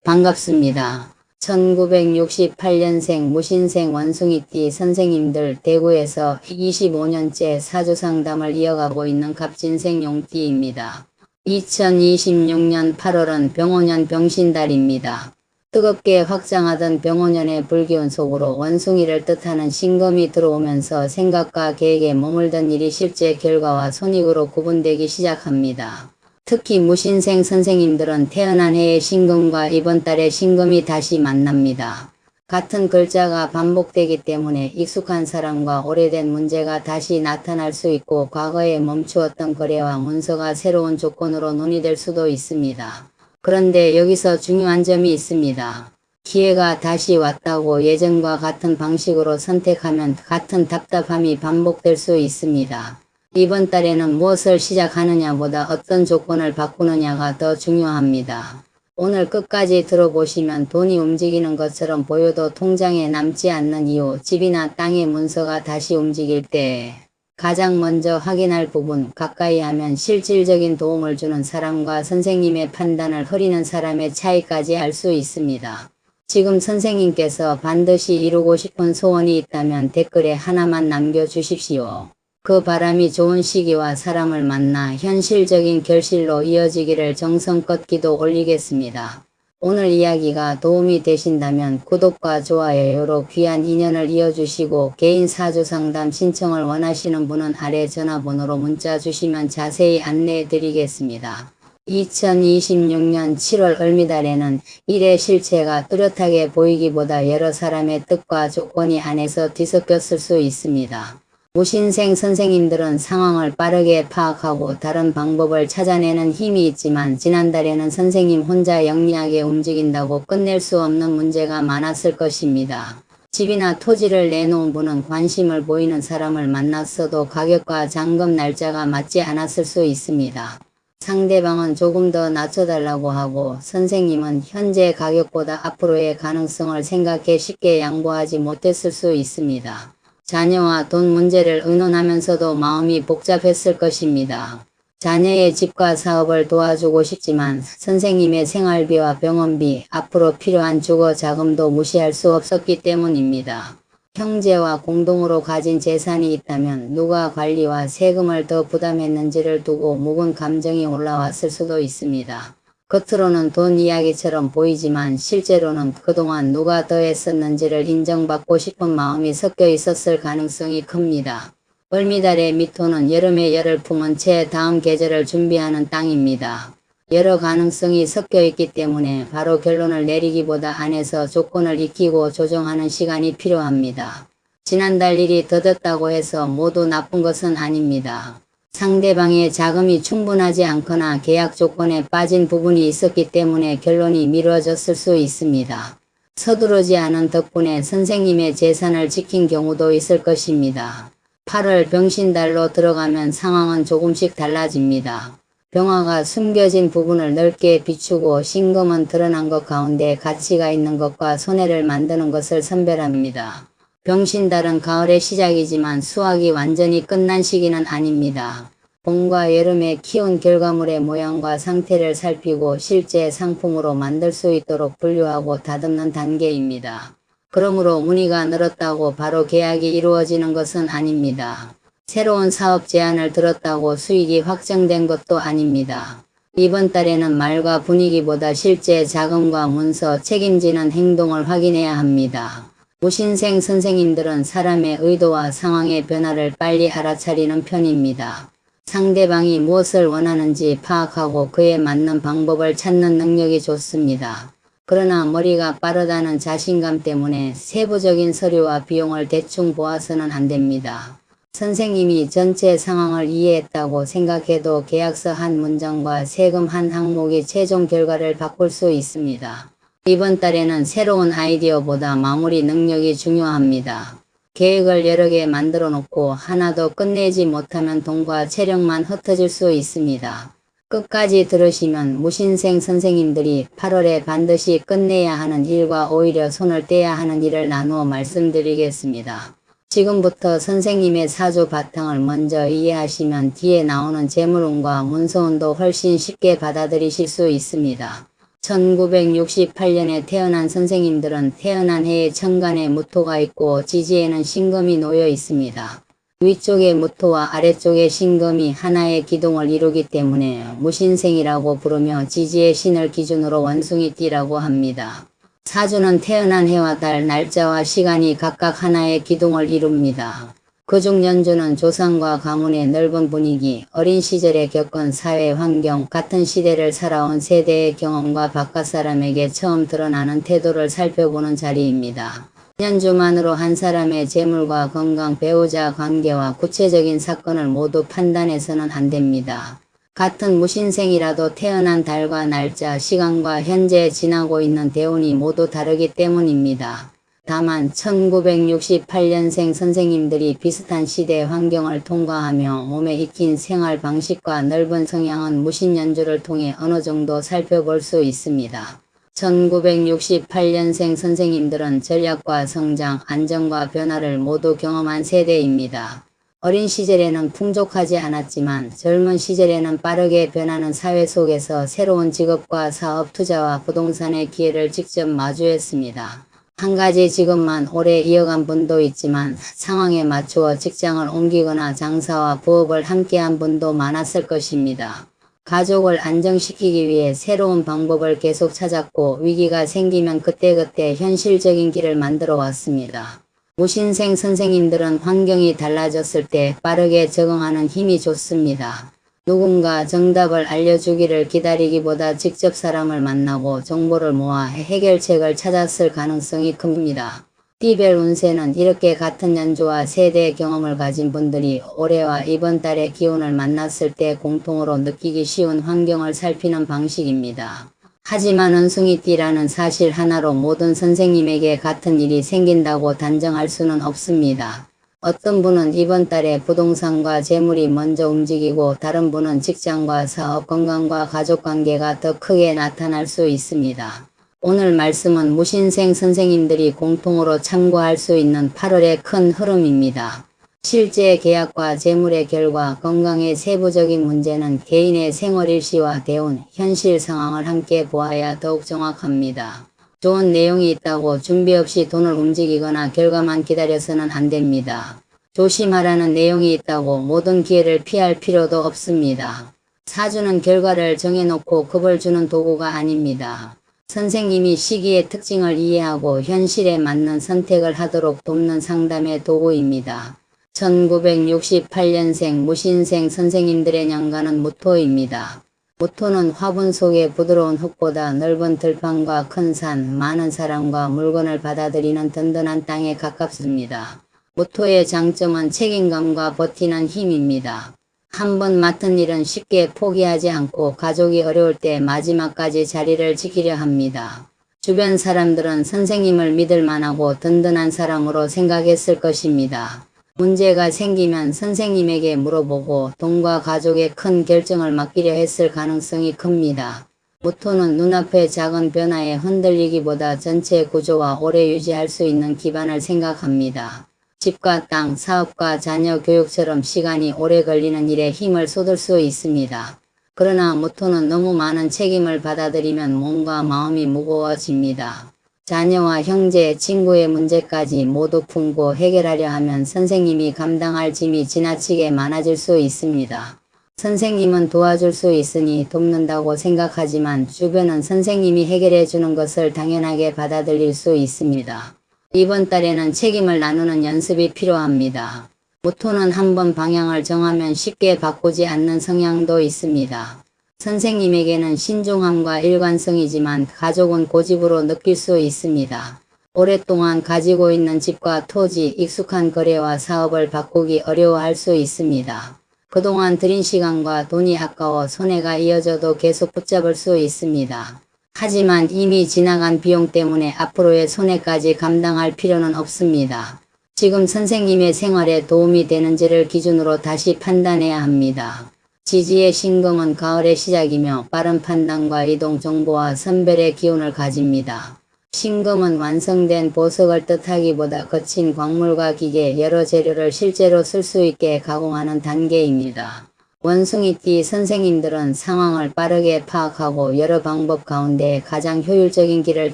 반갑습니다. 1968년생 무신생 원숭이띠 선생님들, 대구에서 25년째 사주상담을 이어가고 있는 갑진생 용띠입니다. 2026년 8월은 병오년 병신달입니다. 뜨겁게 확장하던 병오년의 불기운 속으로 원숭이를 뜻하는 신금이 들어오면서 생각과 계획에 머물던 일이 실제 결과와 손익으로 구분되기 시작합니다. 특히 무신생 선생님들은 태어난 해의 신금과 이번 달의 신금이 다시 만납니다. 같은 글자가 반복되기 때문에 익숙한 사람과 오래된 문제가 다시 나타날 수 있고, 과거에 멈추었던 거래와 문서가 새로운 조건으로 논의될 수도 있습니다. 그런데 여기서 중요한 점이 있습니다. 기회가 다시 왔다고 예전과 같은 방식으로 선택하면 같은 답답함이 반복될 수 있습니다. 이번 달에는 무엇을 시작하느냐보다 어떤 조건을 바꾸느냐가 더 중요합니다. 오늘 끝까지 들어보시면 돈이 움직이는 것처럼 보여도 통장에 남지 않는 이유, 집이나 땅의 문서가 다시 움직일 때 가장 먼저 확인할 부분, 가까이 하면 실질적인 도움을 주는 사람과 선생님의 판단을 흐리는 사람의 차이까지 알 수 있습니다. 지금 선생님께서 반드시 이루고 싶은 소원이 있다면 댓글에 하나만 남겨주십시오. 그 바람이 좋은 시기와 사람을 만나 현실적인 결실로 이어지기를 정성껏 기도 올리겠습니다. 오늘 이야기가 도움이 되신다면 구독과 좋아요로 귀한 인연을 이어주시고, 개인 사주상담 신청을 원하시는 분은 아래 전화번호로 문자 주시면 자세히 안내해 드리겠습니다. 2026년 7월 을미달에는 일의 실체가 뚜렷하게 보이기보다 여러 사람의 뜻과 조건이 안에서 뒤섞였을 수 있습니다. 무신생 선생님들은 상황을 빠르게 파악하고 다른 방법을 찾아내는 힘이 있지만, 지난달에는 선생님 혼자 영리하게 움직인다고 끝낼 수 없는 문제가 많았을 것입니다. 집이나 토지를 내놓은 분은 관심을 보이는 사람을 만났어도 가격과 잔금 날짜가 맞지 않았을 수 있습니다. 상대방은 조금 더 낮춰달라고 하고, 선생님은 현재 가격보다 앞으로의 가능성을 생각해 쉽게 양보하지 못했을 수 있습니다. 자녀와 돈 문제를 의논하면서도 마음이 복잡했을 것입니다. 자녀의 집과 사업을 도와주고 싶지만 선생님의 생활비와 병원비, 앞으로 필요한 주거 자금도 무시할 수 없었기 때문입니다. 형제와 공동으로 가진 재산이 있다면 누가 관리와 세금을 더 부담했는지를 두고 묵은 감정이 올라왔을 수도 있습니다. 겉으로는 돈 이야기처럼 보이지만 실제로는 그동안 누가 더 했었는지를 인정받고 싶은 마음이 섞여 있었을 가능성이 큽니다. 을미달의 미토는 여름에 열을 품은 채 다음 계절을 준비하는 땅입니다. 여러 가능성이 섞여 있기 때문에 바로 결론을 내리기보다 안에서 조건을 익히고 조정하는 시간이 필요합니다. 지난달 일이 더뎠다고 해서 모두 나쁜 것은 아닙니다. 상대방의 자금이 충분하지 않거나 계약 조건에 빠진 부분이 있었기 때문에 결론이 미뤄졌을 수 있습니다. 서두르지 않은 덕분에 선생님의 재산을 지킨 경우도 있을 것입니다. 8월 병신달로 들어가면 상황은 조금씩 달라집니다. 병화가 숨겨진 부분을 넓게 비추고 신금은 드러난 것 가운데 가치가 있는 것과 손해를 만드는 것을 선별합니다. 병신달은 가을의 시작이지만 수확이 완전히 끝난 시기는 아닙니다. 봄과 여름에 키운 결과물의 모양과 상태를 살피고 실제 상품으로 만들 수 있도록 분류하고 다듬는 단계입니다. 그러므로 문의가 늘었다고 바로 계약이 이루어지는 것은 아닙니다. 새로운 사업 제안을 들었다고 수익이 확정된 것도 아닙니다. 이번 달에는 말과 분위기보다 실제 자금과 문서, 책임지는 행동을 확인해야 합니다. 무신생 선생님들은 사람의 의도와 상황의 변화를 빨리 알아차리는 편입니다. 상대방이 무엇을 원하는지 파악하고 그에 맞는 방법을 찾는 능력이 좋습니다. 그러나 머리가 빠르다는 자신감 때문에 세부적인 서류와 비용을 대충 보아서는 안 됩니다. 선생님이 전체 상황을 이해했다고 생각해도 계약서 한 문장과 세금 한 항목이 최종 결과를 바꿀 수 있습니다. 이번 달에는 새로운 아이디어보다 마무리 능력이 중요합니다. 계획을 여러 개 만들어 놓고 하나도 끝내지 못하면 돈과 체력만 흩어질 수 있습니다. 끝까지 들으시면 무신생 선생님들이 8월에 반드시 끝내야 하는 일과 오히려 손을 떼야 하는 일을 나누어 말씀드리겠습니다. 지금부터 선생님의 사주 바탕을 먼저 이해하시면 뒤에 나오는 재물운과 문서운도 훨씬 쉽게 받아들이실 수 있습니다. 1968년에 태어난 선생님들은 태어난 해에 천간에 무토가 있고 지지에는 신금이 놓여 있습니다. 위쪽의 무토와 아래쪽의 신금이 하나의 기둥을 이루기 때문에 무신생이라고 부르며 지지의 신을 기준으로 원숭이띠라고 합니다. 사주는 태어난 해와 달, 날짜와 시간이 각각 하나의 기둥을 이룹니다. 그중 연주는 조상과 가문의 넓은 분위기, 어린 시절에 겪은 사회 환경, 같은 시대를 살아온 세대의 경험과 바깥 사람에게 처음 드러나는 태도를 살펴보는 자리입니다. 연주만으로 한 사람의 재물과 건강, 배우자 관계와 구체적인 사건을 모두 판단해서는 안 됩니다. 같은 무신생이라도 태어난 달과 날짜, 시간과 현재 지나고 있는 대운이 모두 다르기 때문입니다. 다만 1968년생 선생님들이 비슷한 시대 환경을 통과하며 몸에 익힌 생활 방식과 넓은 성향은 무신연주를 통해 어느 정도 살펴볼 수 있습니다. 1968년생 선생님들은 전략과 성장, 안정과 변화를 모두 경험한 세대입니다. 어린 시절에는 풍족하지 않았지만 젊은 시절에는 빠르게 변하는 사회 속에서 새로운 직업과 사업, 투자와 부동산의 기회를 직접 마주했습니다. 한 가지 직업만 오래 이어간 분도 있지만 상황에 맞추어 직장을 옮기거나 장사와 부업을 함께한 분도 많았을 것입니다. 가족을 안정시키기 위해 새로운 방법을 계속 찾았고 위기가 생기면 그때그때 현실적인 길을 만들어 왔습니다. 무신생 선생님들은 환경이 달라졌을 때 빠르게 적응하는 힘이 좋습니다. 누군가 정답을 알려주기를 기다리기보다 직접 사람을 만나고 정보를 모아 해결책을 찾았을 가능성이 큽니다. 띠별 운세는 이렇게 같은 연주와 세대 경험을 가진 분들이 올해와 이번 달의 기운을 만났을 때 공통으로 느끼기 쉬운 환경을 살피는 방식입니다. 하지만 원숭이띠라는 사실 하나로 모든 선생님에게 같은 일이 생긴다고 단정할 수는 없습니다. 어떤 분은 이번 달에 부동산과 재물이 먼저 움직이고 다른 분은 직장과 사업, 건강과 가족관계가 더 크게 나타날 수 있습니다. 오늘 말씀은 무신생 선생님들이 공통으로 참고할 수 있는 8월의 큰 흐름입니다. 실제 계약과 재물의 결과, 건강의 세부적인 문제는 개인의 생활일시와 대운, 현실 상황을 함께 보아야 더욱 정확합니다. 좋은 내용이 있다고 준비 없이 돈을 움직이거나 결과만 기다려서는 안 됩니다. 조심하라는 내용이 있다고 모든 기회를 피할 필요도 없습니다. 사주는 결과를 정해놓고 겁을 주는 도구가 아닙니다. 선생님이 시기의 특징을 이해하고 현실에 맞는 선택을 하도록 돕는 상담의 도구입니다. 1968년생 무신생 선생님들의 년간은 무토입니다. 무토는 화분 속의 부드러운 흙보다 넓은 들판과 큰 산, 많은 사람과 물건을 받아들이는 든든한 땅에 가깝습니다. 무토의 장점은 책임감과 버티는 힘입니다. 한번 맡은 일은 쉽게 포기하지 않고 가족이 어려울 때 마지막까지 자리를 지키려 합니다. 주변 사람들은 선생님을 믿을 만하고 든든한 사람으로 생각했을 것입니다. 문제가 생기면 선생님에게 물어보고 돈과 가족의 큰 결정을 맡기려 했을 가능성이 큽니다. 무토는 눈앞의 작은 변화에 흔들리기보다 전체 구조와 오래 유지할 수 있는 기반을 생각합니다. 집과 땅, 사업과 자녀 교육처럼 시간이 오래 걸리는 일에 힘을 쏟을 수 있습니다. 그러나 무토는 너무 많은 책임을 받아들이면 몸과 마음이 무거워집니다. 자녀와 형제, 친구의 문제까지 모두 품고 해결하려 하면 선생님이 감당할 짐이 지나치게 많아질 수 있습니다. 선생님은 도와줄 수 있으니 돕는다고 생각하지만 주변은 선생님이 해결해 주는 것을 당연하게 받아들일 수 있습니다. 이번 달에는 책임을 나누는 연습이 필요합니다. 무토는 한번 방향을 정하면 쉽게 바꾸지 않는 성향도 있습니다. 선생님에게는 신중함과 일관성이지만 가족은 고집으로 느낄 수 있습니다. 오랫동안 가지고 있는 집과 토지, 익숙한 거래와 사업을 바꾸기 어려워할 수 있습니다. 그동안 들인 시간과 돈이 아까워 손해가 이어져도 계속 붙잡을 수 있습니다. 하지만 이미 지나간 비용 때문에 앞으로의 손해까지 감당할 필요는 없습니다. 지금 선생님의 생활에 도움이 되는지를 기준으로 다시 판단해야 합니다. 지지의 신금은 가을의 시작이며 빠른 판단과 이동 정보와 선별의 기운을 가집니다. 신금은 완성된 보석을 뜻하기보다 거친 광물과 기계, 여러 재료를 실제로 쓸 수 있게 가공하는 단계입니다. 원숭이띠 선생님들은 상황을 빠르게 파악하고 여러 방법 가운데 가장 효율적인 길을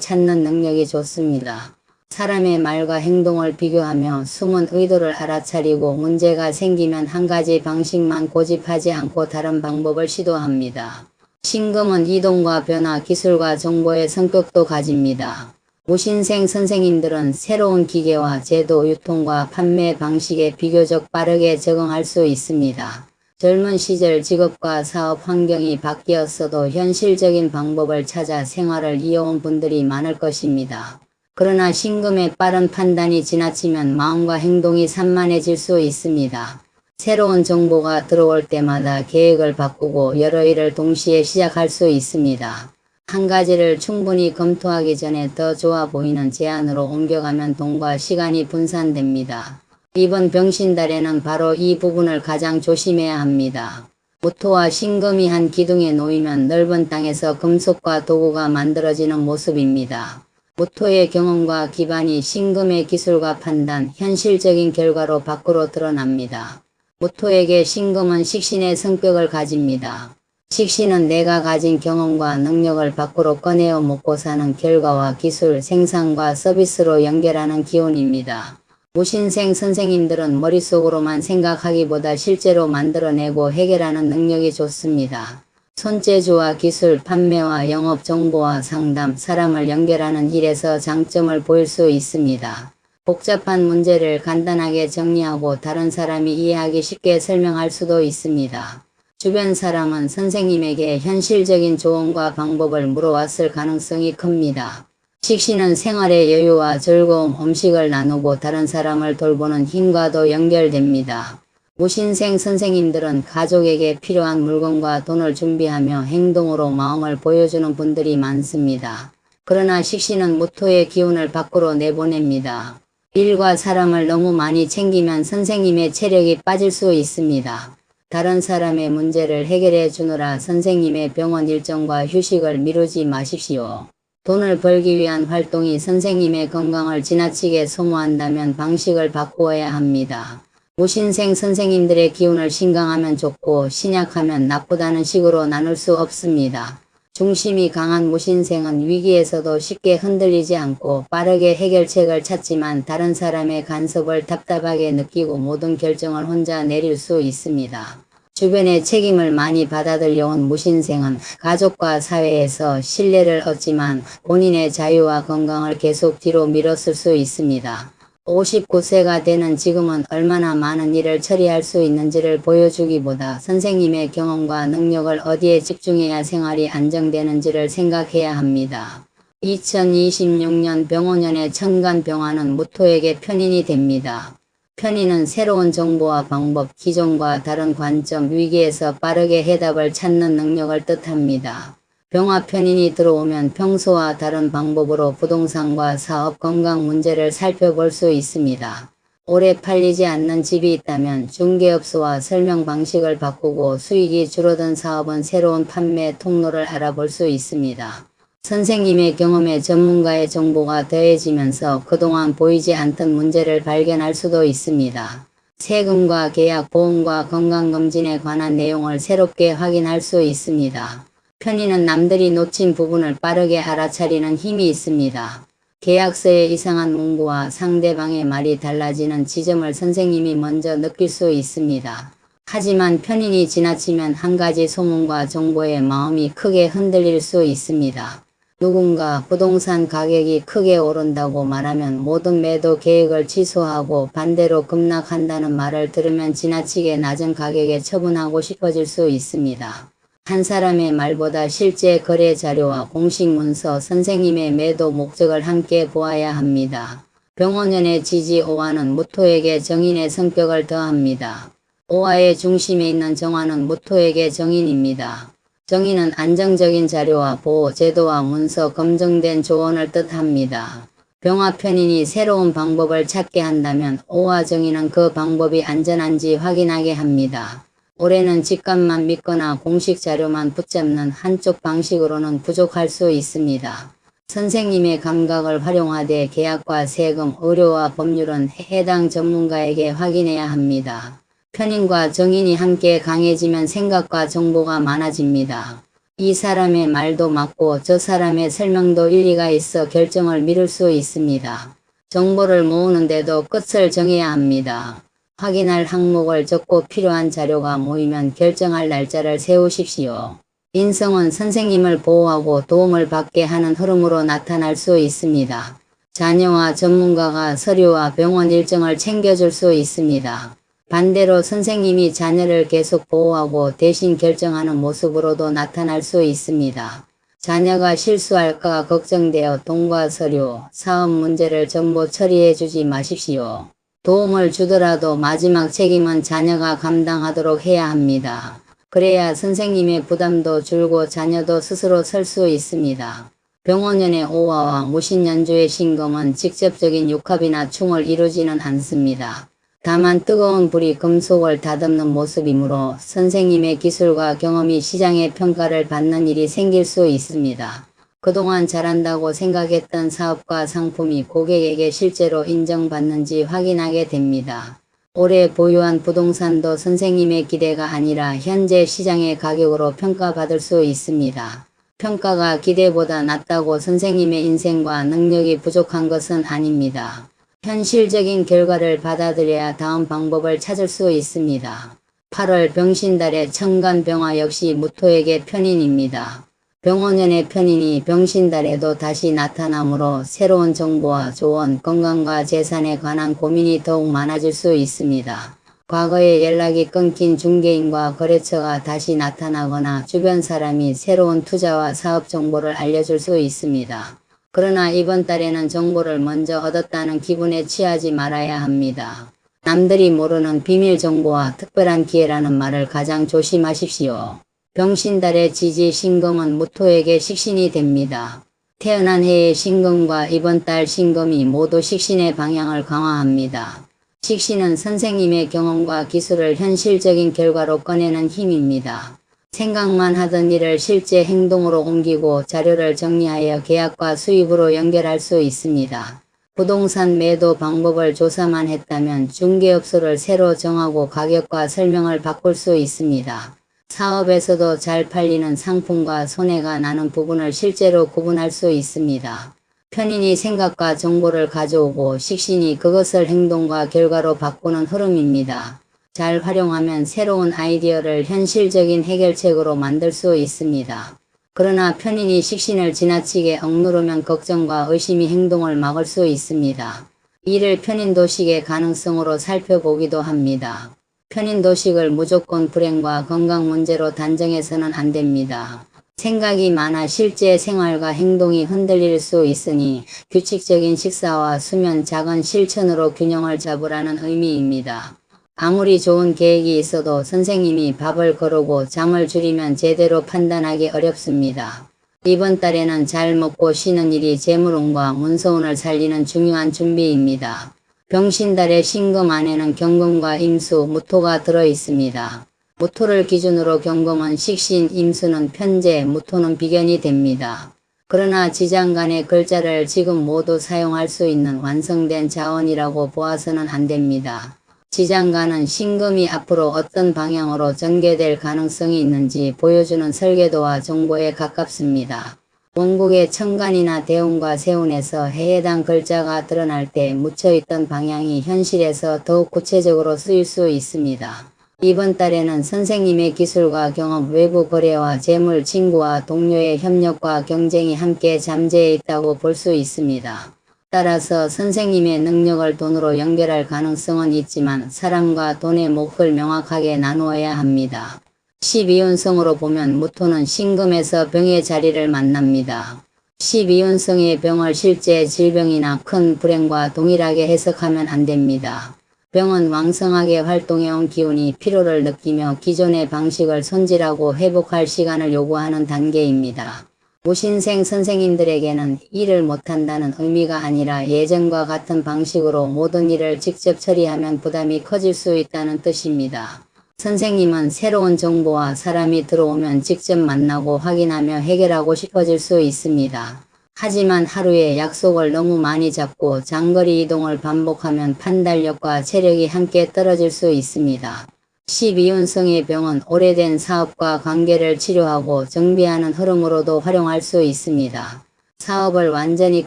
찾는 능력이 좋습니다. 사람의 말과 행동을 비교하며 숨은 의도를 알아차리고 문제가 생기면 한 가지 방식만 고집하지 않고 다른 방법을 시도합니다. 신금은 이동과 변화, 기술과 정보의 성격도 가집니다. 무신생 선생님들은 새로운 기계와 제도, 유통과 판매 방식에 비교적 빠르게 적응할 수 있습니다. 젊은 시절 직업과 사업 환경이 바뀌었어도 현실적인 방법을 찾아 생활을 이어온 분들이 많을 것입니다. 그러나 신금의 빠른 판단이 지나치면 마음과 행동이 산만해질 수 있습니다. 새로운 정보가 들어올 때마다 계획을 바꾸고 여러 일을 동시에 시작할 수 있습니다. 한 가지를 충분히 검토하기 전에 더 좋아 보이는 제안으로 옮겨가면 돈과 시간이 분산됩니다. 이번 병신달에는 바로 이 부분을 가장 조심해야 합니다. 무토와 신금이 한 기둥에 놓이면 넓은 땅에서 금속과 도구가 만들어지는 모습입니다. 무토의 경험과 기반이 신금의 기술과 판단, 현실적인 결과로 밖으로 드러납니다. 무토에게 신금은 식신의 성격을 가집니다. 식신은 내가 가진 경험과 능력을 밖으로 꺼내어 먹고 사는 결과와 기술, 생산과 서비스로 연결하는 기운입니다. 무신생 선생님들은 머릿속으로만 생각하기보다 실제로 만들어내고 해결하는 능력이 좋습니다. 손재주와 기술, 판매와 영업 정보와 상담, 사람을 연결하는 일에서 장점을 보일 수 있습니다. 복잡한 문제를 간단하게 정리하고 다른 사람이 이해하기 쉽게 설명할 수도 있습니다. 주변 사람은 선생님에게 현실적인 조언과 방법을 물어왔을 가능성이 큽니다. 식신은 생활의 여유와 즐거움, 음식을 나누고 다른 사람을 돌보는 힘과도 연결됩니다. 무신생 선생님들은 가족에게 필요한 물건과 돈을 준비하며 행동으로 마음을 보여주는 분들이 많습니다. 그러나 식신은 무토의 기운을 밖으로 내보냅니다. 일과 사람을 너무 많이 챙기면 선생님의 체력이 빠질 수 있습니다. 다른 사람의 문제를 해결해 주느라 선생님의 병원 일정과 휴식을 미루지 마십시오. 돈을 벌기 위한 활동이 선생님의 건강을 지나치게 소모한다면 방식을 바꾸어야 합니다. 무신생 선생님들의 기운을 신강하면 좋고 신약하면 나쁘다는 식으로 나눌 수 없습니다. 중심이 강한 무신생은 위기에서도 쉽게 흔들리지 않고 빠르게 해결책을 찾지만 다른 사람의 간섭을 답답하게 느끼고 모든 결정을 혼자 내릴 수 있습니다. 주변의 책임을 많이 받아들여온 무신생은 가족과 사회에서 신뢰를 얻지만 본인의 자유와 건강을 계속 뒤로 미뤘을 수 있습니다. 59세가 되는 지금은 얼마나 많은 일을 처리할 수 있는지를 보여주기보다 선생님의 경험과 능력을 어디에 집중해야 생활이 안정되는지를 생각해야 합니다. 2026년 병오년의 천간병화는 무토에게 편인이 됩니다. 편인은 새로운 정보와 방법, 기존과 다른 관점, 위기에서 빠르게 해답을 찾는 능력을 뜻합니다. 병화 편인이 들어오면 평소와 다른 방법으로 부동산과 사업, 건강 문제를 살펴볼 수 있습니다. 오래 팔리지 않는 집이 있다면 중개업소와 설명 방식을 바꾸고 수익이 줄어든 사업은 새로운 판매 통로를 알아볼 수 있습니다. 선생님의 경험에 전문가의 정보가 더해지면서 그동안 보이지 않던 문제를 발견할 수도 있습니다. 세금과 계약, 보험과 건강검진에 관한 내용을 새롭게 확인할 수 있습니다. 편인은 남들이 놓친 부분을 빠르게 알아차리는 힘이 있습니다. 계약서의 이상한 문구와 상대방의 말이 달라지는 지점을 선생님이 먼저 느낄 수 있습니다. 하지만 편인이 지나치면 한 가지 소문과 정보에 마음이 크게 흔들릴 수 있습니다. 누군가 부동산 가격이 크게 오른다고 말하면 모든 매도 계획을 취소하고 반대로 급락한다는 말을 들으면 지나치게 낮은 가격에 처분하고 싶어질 수 있습니다. 한 사람의 말보다 실제 거래 자료와 공식 문서, 선생님의 매도 목적을 함께 보아야 합니다. 병오년의 지지 오화는 무토에게 정인의 성격을 더합니다. 오화의 중심에 있는 정화는 무토에게 정인입니다. 정인은 안정적인 자료와 보호, 제도와 문서, 검증된 조언을 뜻합니다. 병화 편인이 새로운 방법을 찾게 한다면 오화 정인은 그 방법이 안전한지 확인하게 합니다. 올해는 직감만 믿거나 공식 자료만 붙잡는 한쪽 방식으로는 부족할 수 있습니다. 선생님의 감각을 활용하되 계약과 세금, 의료와 법률은 해당 전문가에게 확인해야 합니다. 편인과 정인이 함께 강해지면 생각과 정보가 많아집니다. 이 사람의 말도 맞고 저 사람의 설명도 일리가 있어 결정을 미룰 수 있습니다. 정보를 모으는데도 끝을 정해야 합니다. 확인할 항목을 적고 필요한 자료가 모이면 결정할 날짜를 세우십시오. 인성은 선생님을 보호하고 도움을 받게 하는 흐름으로 나타날 수 있습니다. 자녀와 전문가가 서류와 병원 일정을 챙겨줄 수 있습니다. 반대로 선생님이 자녀를 계속 보호하고 대신 결정하는 모습으로도 나타날 수 있습니다. 자녀가 실수할까 걱정되어 돈과 서류, 사업 문제를 전부 처리해 주지 마십시오. 도움을 주더라도 마지막 책임은 자녀가 감당하도록 해야 합니다. 그래야 선생님의 부담도 줄고 자녀도 스스로 설 수 있습니다. 병원연의 오화와 무신연주의 신금은 직접적인 육합이나 충을 이루지는 않습니다. 다만 뜨거운 불이 금속을 다듬는 모습이므로 선생님의 기술과 경험이 시장의 평가를 받는 일이 생길 수 있습니다. 그동안 잘한다고 생각했던 사업과 상품이 고객에게 실제로 인정받는지 확인하게 됩니다. 올해 보유한 부동산도 선생님의 기대가 아니라 현재 시장의 가격으로 평가받을 수 있습니다. 평가가 기대보다 낮다고 선생님의 인생과 능력이 부족한 것은 아닙니다. 현실적인 결과를 받아들여야 다음 방법을 찾을 수 있습니다. 8월 병신달의 천간병화 역시 무토에게 편인입니다. 병원연의 편인이 병신달에도 다시 나타나므로 새로운 정보와 조언, 건강과 재산에 관한 고민이 더욱 많아질 수 있습니다. 과거에 연락이 끊긴 중개인과 거래처가 다시 나타나거나 주변 사람이 새로운 투자와 사업 정보를 알려줄 수 있습니다. 그러나 이번 달에는 정보를 먼저 얻었다는 기분에 취하지 말아야 합니다. 남들이 모르는 비밀 정보와 특별한 기회라는 말을 가장 조심하십시오. 병신달의 지지 신금은 무토에게 식신이 됩니다. 태어난 해의 신금과 이번 달 신금이 모두 식신의 방향을 강화합니다. 식신은 선생님의 경험과 기술을 현실적인 결과로 꺼내는 힘입니다. 생각만 하던 일을 실제 행동으로 옮기고 자료를 정리하여 계약과 수입으로 연결할 수 있습니다. 부동산 매도 방법을 조사만 했다면 중개업소를 새로 정하고 가격과 설명을 바꿀 수 있습니다. 사업에서도 잘 팔리는 상품과 손해가 나는 부분을 실제로 구분할 수 있습니다. 편인이 생각과 정보를 가져오고 식신이 그것을 행동과 결과로 바꾸는 흐름입니다. 잘 활용하면 새로운 아이디어를 현실적인 해결책으로 만들 수 있습니다. 그러나 편인이 식신을 지나치게 억누르면 걱정과 의심이 행동을 막을 수 있습니다. 이를 편인도식의 가능성으로 살펴보기도 합니다. 편인도식을 무조건 불행과 건강 문제로 단정해서는 안 됩니다. 생각이 많아 실제 생활과 행동이 흔들릴 수 있으니 규칙적인 식사와 수면, 작은 실천으로 균형을 잡으라는 의미입니다. 아무리 좋은 계획이 있어도 선생님이 밥을 거르고 잠을 줄이면 제대로 판단하기 어렵습니다. 이번 달에는 잘 먹고 쉬는 일이 재물운과 문서운을 살리는 중요한 준비입니다. 병신달의 신금 안에는 경금과 임수, 무토가 들어있습니다. 무토를 기준으로 경금은 식신, 임수는 편재, 무토는 비견이 됩니다. 그러나 지장간의 글자를 지금 모두 사용할 수 있는 완성된 자원이라고 보아서는 안 됩니다. 지장간은 신금이 앞으로 어떤 방향으로 전개될 가능성이 있는지 보여주는 설계도와 정보에 가깝습니다. 원국의 천간이나 대운과 세운에서 해당 글자가 드러날 때 묻혀있던 방향이 현실에서 더욱 구체적으로 쓰일 수 있습니다. 이번 달에는 선생님의 기술과 경험, 외부 거래와 재물, 친구와 동료의 협력과 경쟁이 함께 잠재해 있다고 볼 수 있습니다. 따라서 선생님의 능력을 돈으로 연결할 가능성은 있지만 사랑과 돈의 몫을 명확하게 나누어야 합니다. 12운성으로 보면 무토는 신금에서 병의 자리를 만납니다. 12운성의 병을 실제 질병이나 큰 불행과 동일하게 해석하면 안 됩니다. 병은 왕성하게 활동해온 기운이 피로를 느끼며 기존의 방식을 손질하고 회복할 시간을 요구하는 단계입니다. 무신생 선생님들에게는 일을 못한다는 의미가 아니라 예전과 같은 방식으로 모든 일을 직접 처리하면 부담이 커질 수 있다는 뜻입니다. 선생님은 새로운 정보와 사람이 들어오면 직접 만나고 확인하며 해결하고 싶어질 수 있습니다. 하지만 하루에 약속을 너무 많이 잡고 장거리 이동을 반복하면 판단력과 체력이 함께 떨어질 수 있습니다. 12운성의 병은 오래된 사업과 관계를 치료하고 정비하는 흐름으로도 활용할 수 있습니다. 사업을 완전히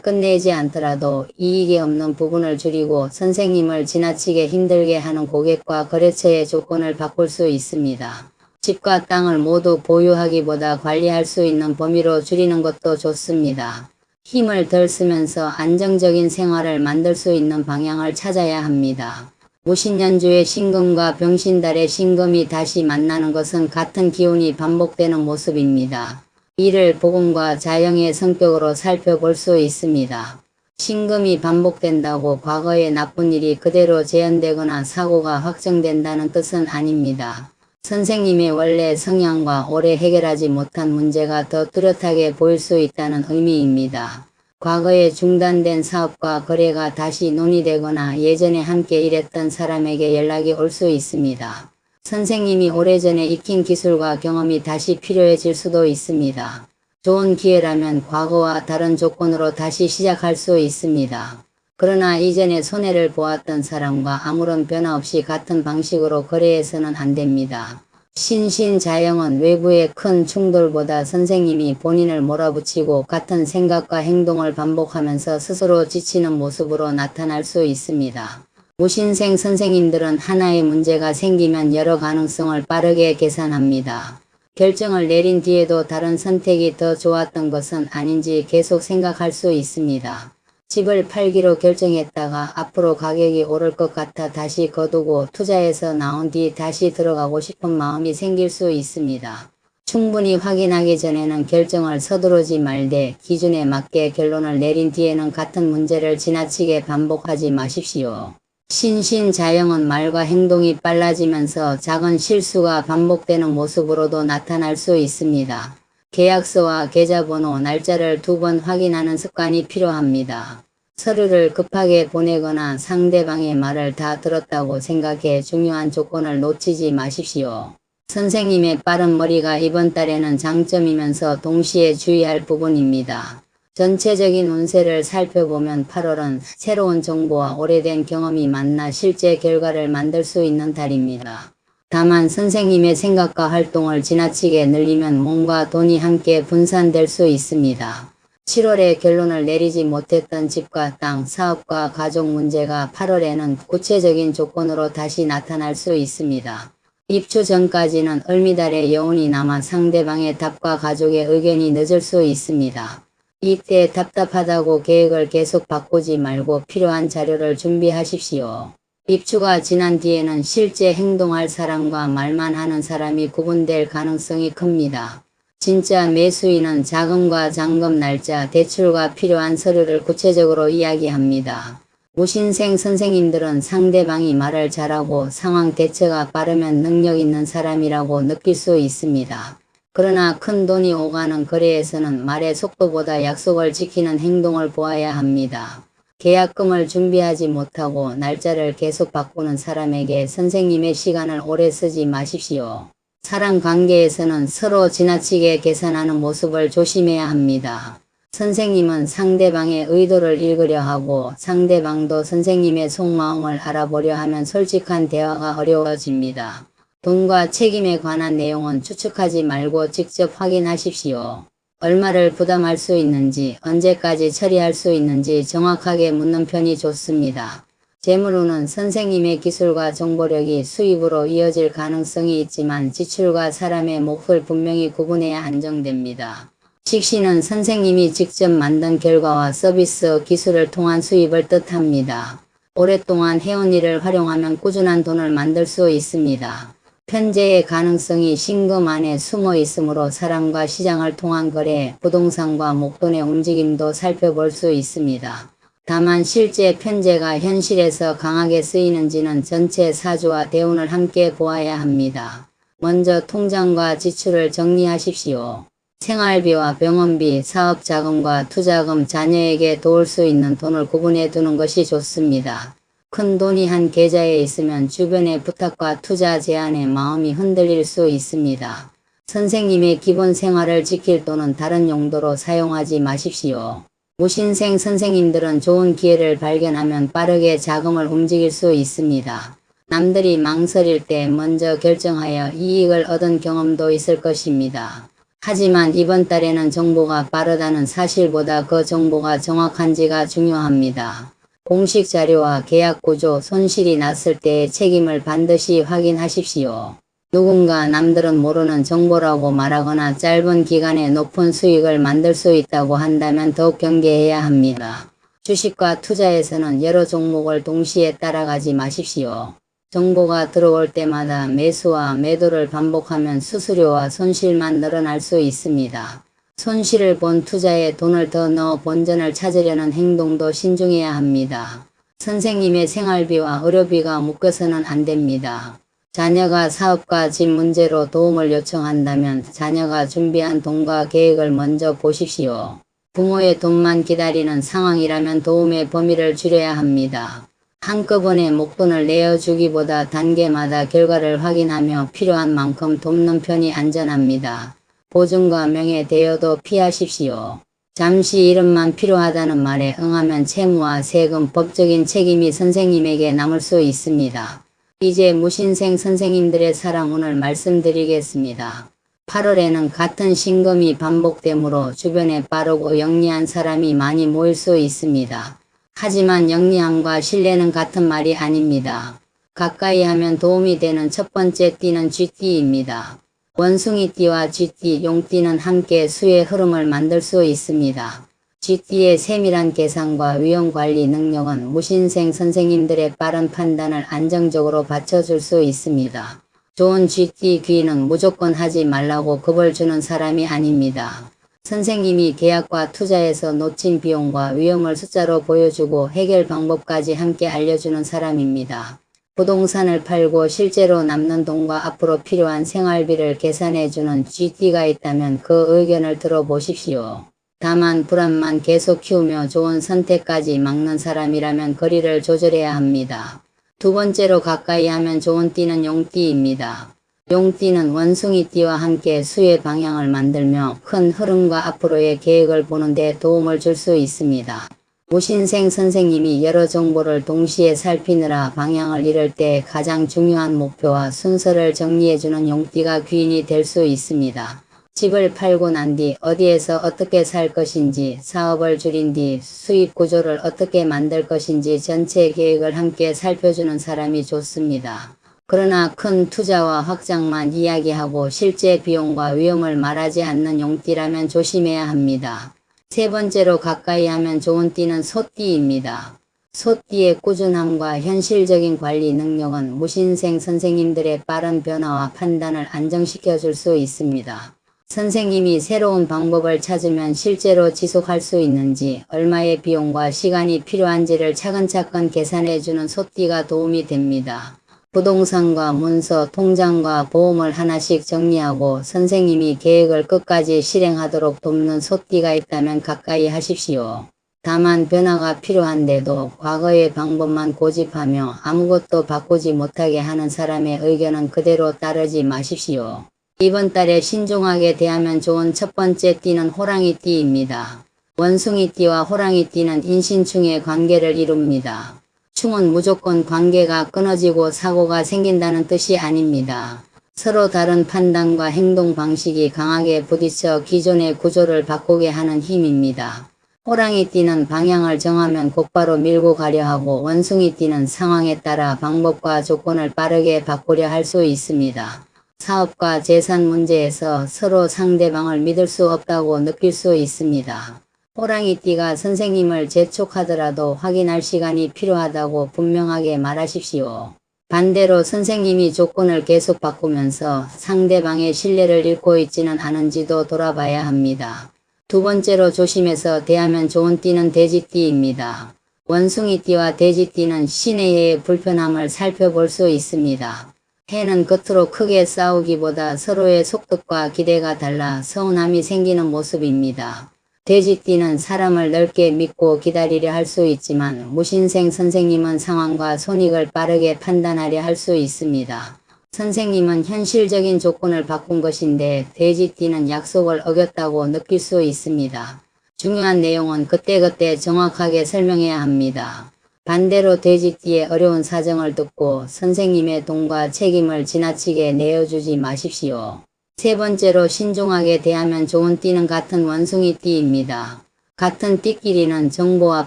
끝내지 않더라도 이익이 없는 부분을 줄이고 선생님을 지나치게 힘들게 하는 고객과 거래처의 조건을 바꿀 수 있습니다. 집과 땅을 모두 보유하기보다 관리할 수 있는 범위로 줄이는 것도 좋습니다. 힘을 덜 쓰면서 안정적인 생활을 만들 수 있는 방향을 찾아야 합니다. 무신연주의 신금과 병신달의 신금이 다시 만나는 것은 같은 기운이 반복되는 모습입니다. 이를 복음과 자영의 성격으로 살펴볼 수 있습니다. 신금이 반복된다고 과거의 나쁜 일이 그대로 재현되거나 사고가 확정된다는 뜻은 아닙니다. 선생님의 원래 성향과 오래 해결하지 못한 문제가 더 뚜렷하게 보일 수 있다는 의미입니다. 과거에 중단된 사업과 거래가 다시 논의되거나 예전에 함께 일했던 사람에게 연락이 올 수 있습니다. 선생님이 오래전에 익힌 기술과 경험이 다시 필요해질 수도 있습니다. 좋은 기회라면 과거와 다른 조건으로 다시 시작할 수 있습니다. 그러나 이전에 손해를 보았던 사람과 아무런 변화 없이 같은 방식으로 거래해서는 안 됩니다. 신신자영은 외부의 큰 충돌보다 선생님이 본인을 몰아붙이고 같은 생각과 행동을 반복하면서 스스로 지치는 모습으로 나타날 수 있습니다. 무신생 선생님들은 하나의 문제가 생기면 여러 가능성을 빠르게 계산합니다. 결정을 내린 뒤에도 다른 선택이 더 좋았던 것은 아닌지 계속 생각할 수 있습니다. 집을 팔기로 결정했다가 앞으로 가격이 오를 것 같아 다시 거두고 투자해서 나온 뒤 다시 들어가고 싶은 마음이 생길 수 있습니다. 충분히 확인하기 전에는 결정을 서두르지 말되 기준에 맞게 결론을 내린 뒤에는 같은 문제를 지나치게 반복하지 마십시오. 신신자영은 말과 행동이 빨라지면서 작은 실수가 반복되는 모습으로도 나타날 수 있습니다. 계약서와 계좌번호, 날짜를 2번 확인하는 습관이 필요합니다. 서류를 급하게 보내거나 상대방의 말을 다 들었다고 생각해 중요한 조건을 놓치지 마십시오. 선생님의 빠른 머리가 이번 달에는 장점이면서 동시에 주의할 부분입니다. 전체적인 운세를 살펴보면 8월은 새로운 정보와 오래된 경험이 만나 실제 결과를 만들 수 있는 달입니다. 다만 선생님의 생각과 활동을 지나치게 늘리면 몸과 돈이 함께 분산될 수 있습니다. 7월에 결론을 내리지 못했던 집과 땅, 사업과 가족 문제가 8월에는 구체적인 조건으로 다시 나타날 수 있습니다. 입주 전까지는 을미달의 여운이 남아 상대방의 답과 가족의 의견이 늦을 수 있습니다. 이때 답답하다고 계획을 계속 바꾸지 말고 필요한 자료를 준비하십시오. 입주가 지난 뒤에는 실제 행동할 사람과 말만 하는 사람이 구분될 가능성이 큽니다. 진짜 매수인은 자금과 잔금 날짜, 대출과 필요한 서류를 구체적으로 이야기합니다. 무신생 선생님들은 상대방이 말을 잘하고 상황 대처가 빠르면 능력 있는 사람이라고 느낄 수 있습니다. 그러나 큰 돈이 오가는 거래에서는 말의 속도보다 약속을 지키는 행동을 보아야 합니다. 계약금을 준비하지 못하고 날짜를 계속 바꾸는 사람에게 선생님의 시간을 오래 쓰지 마십시오. 사람 관계에서는 서로 지나치게 계산하는 모습을 조심해야 합니다. 선생님은 상대방의 의도를 읽으려 하고 상대방도 선생님의 속마음을 알아보려 하면 솔직한 대화가 어려워집니다. 돈과 책임에 관한 내용은 추측하지 말고 직접 확인하십시오. 얼마를 부담할 수 있는지, 언제까지 처리할 수 있는지 정확하게 묻는 편이 좋습니다. 재물운은 선생님의 기술과 정보력이 수입으로 이어질 가능성이 있지만 지출과 사람의 몫을 분명히 구분해야 한정됩니다. 식신은 선생님이 직접 만든 결과와 서비스, 기술을 통한 수입을 뜻합니다. 오랫동안 해온 일을 활용하면 꾸준한 돈을 만들 수 있습니다. 편재의 가능성이 신금 안에 숨어 있으므로 사람과 시장을 통한 거래, 부동산과 목돈의 움직임도 살펴볼 수 있습니다. 다만 실제 편재가 현실에서 강하게 쓰이는지는 전체 사주와 대운을 함께 보아야 합니다. 먼저 통장과 지출을 정리하십시오. 생활비와 병원비, 사업자금과 투자금, 자녀에게 도울 수 있는 돈을 구분해 두는 것이 좋습니다. 큰 돈이 한 계좌에 있으면 주변의 부탁과 투자 제안에 마음이 흔들릴 수 있습니다. 선생님의 기본 생활을 지킬 돈은 다른 용도로 사용하지 마십시오. 무신생 선생님들은 좋은 기회를 발견하면 빠르게 자금을 움직일 수 있습니다. 남들이 망설일 때 먼저 결정하여 이익을 얻은 경험도 있을 것입니다. 하지만 이번 달에는 정보가 빠르다는 사실보다 그 정보가 정확한지가 중요합니다. 공식 자료와 계약 구조, 손실이 났을 때의 책임을 반드시 확인하십시오. 누군가 남들은 모르는 정보라고 말하거나 짧은 기간에 높은 수익을 만들 수 있다고 한다면 더욱 경계해야 합니다. 주식과 투자에서는 여러 종목을 동시에 따라가지 마십시오. 정보가 들어올 때마다 매수와 매도를 반복하면 수수료와 손실만 늘어날 수 있습니다. 손실을 본 투자에 돈을 더 넣어 본전을 찾으려는 행동도 신중해야 합니다. 선생님의 생활비와 의료비가 묶여서는 안 됩니다. 자녀가 사업과 집 문제로 도움을 요청한다면 자녀가 준비한 돈과 계획을 먼저 보십시오. 부모의 돈만 기다리는 상황이라면 도움의 범위를 줄여야 합니다. 한꺼번에 목돈을 내어주기보다 단계마다 결과를 확인하며 필요한 만큼 돕는 편이 안전합니다. 보증과 명예 대여도 피하십시오. 잠시 이름만 필요하다는 말에 응하면 채무와 세금, 법적인 책임이 선생님에게 남을 수 있습니다. 이제 무신생 선생님들의 사랑운을 말씀드리겠습니다. 8월에는 같은 신금이 반복되므로 주변에 빠르고 영리한 사람이 많이 모일 수 있습니다. 하지만 영리함과 신뢰는 같은 말이 아닙니다. 가까이 하면 도움이 되는 첫 번째 띠는 쥐띠입니다. 원숭이띠와 쥐띠, 용띠는 함께 수의 흐름을 만들 수 있습니다. 쥐띠의 세밀한 계산과 위험관리 능력은 무신생 선생님들의 빠른 판단을 안정적으로 받쳐줄 수 있습니다. 좋은 쥐띠 귀는 무조건 하지 말라고 겁을 주는 사람이 아닙니다. 선생님이 계약과 투자에서 놓친 비용과 위험을 숫자로 보여주고 해결 방법까지 함께 알려주는 사람입니다. 부동산을 팔고 실제로 남는 돈과 앞으로 필요한 생활비를 계산해주는 쥐띠가 있다면 그 의견을 들어보십시오. 다만 불안만 계속 키우며 좋은 선택까지 막는 사람이라면 거리를 조절해야 합니다. 두 번째로 가까이 하면 좋은 띠는 용띠입니다. 용띠는 원숭이띠와 함께 수의 방향을 만들며 큰 흐름과 앞으로의 계획을 보는 데 도움을 줄 수 있습니다. 무신생 선생님이 여러 정보를 동시에 살피느라 방향을 잃을 때 가장 중요한 목표와 순서를 정리해주는 용띠가 귀인이 될 수 있습니다. 집을 팔고 난 뒤 어디에서 어떻게 살 것인지, 사업을 줄인 뒤 수익 구조를 어떻게 만들 것인지 전체 계획을 함께 살펴주는 사람이 좋습니다. 그러나 큰 투자와 확장만 이야기하고 실제 비용과 위험을 말하지 않는 용띠라면 조심해야 합니다. 세 번째로 가까이 하면 좋은 띠는 소띠입니다. 소띠의 꾸준함과 현실적인 관리 능력은 무신생 선생님들의 빠른 변화와 판단을 안정시켜 줄 수 있습니다. 선생님이 새로운 방법을 찾으면 실제로 지속할 수 있는지, 얼마의 비용과 시간이 필요한지를 차근차근 계산해주는 소띠가 도움이 됩니다. 부동산과 문서, 통장과 보험을 하나씩 정리하고 선생님이 계획을 끝까지 실행하도록 돕는 소띠가 있다면 가까이 하십시오. 다만 변화가 필요한데도 과거의 방법만 고집하며 아무것도 바꾸지 못하게 하는 사람의 의견은 그대로 따르지 마십시오. 이번 달에 신중하게 대하면 좋은 첫 번째 띠는 호랑이띠입니다. 원숭이띠와 호랑이띠는 인신충의 관계를 이룹니다. 충은 무조건 관계가 끊어지고 사고가 생긴다는 뜻이 아닙니다. 서로 다른 판단과 행동 방식이 강하게 부딪혀 기존의 구조를 바꾸게 하는 힘입니다. 호랑이띠는 방향을 정하면 곧바로 밀고 가려 하고 원숭이띠는 상황에 따라 방법과 조건을 빠르게 바꾸려 할 수 있습니다. 사업과 재산 문제에서 서로 상대방을 믿을 수 없다고 느낄 수 있습니다. 호랑이띠가 선생님을 재촉하더라도 확인할 시간이 필요하다고 분명하게 말하십시오. 반대로 선생님이 조건을 계속 바꾸면서 상대방의 신뢰를 잃고 있지는 않은지도 돌아봐야 합니다. 두 번째로 조심해서 대하면 좋은 띠는 돼지띠입니다. 원숭이띠와 돼지띠는 신의 해의 불편함을 살펴볼 수 있습니다. 해는 겉으로 크게 싸우기보다 서로의 속뜻과 기대가 달라 서운함이 생기는 모습입니다. 돼지띠는 사람을 넓게 믿고 기다리려 할 수 있지만 무신생 선생님은 상황과 손익을 빠르게 판단하려 할 수 있습니다. 선생님은 현실적인 조건을 바꾼 것인데 돼지띠는 약속을 어겼다고 느낄 수 있습니다. 중요한 내용은 그때그때 정확하게 설명해야 합니다. 반대로 돼지띠의 어려운 사정을 듣고 선생님의 돈과 책임을 지나치게 내어주지 마십시오. 세 번째로 신중하게 대하면 좋은 띠는 같은 원숭이 띠입니다. 같은 띠끼리는 정보와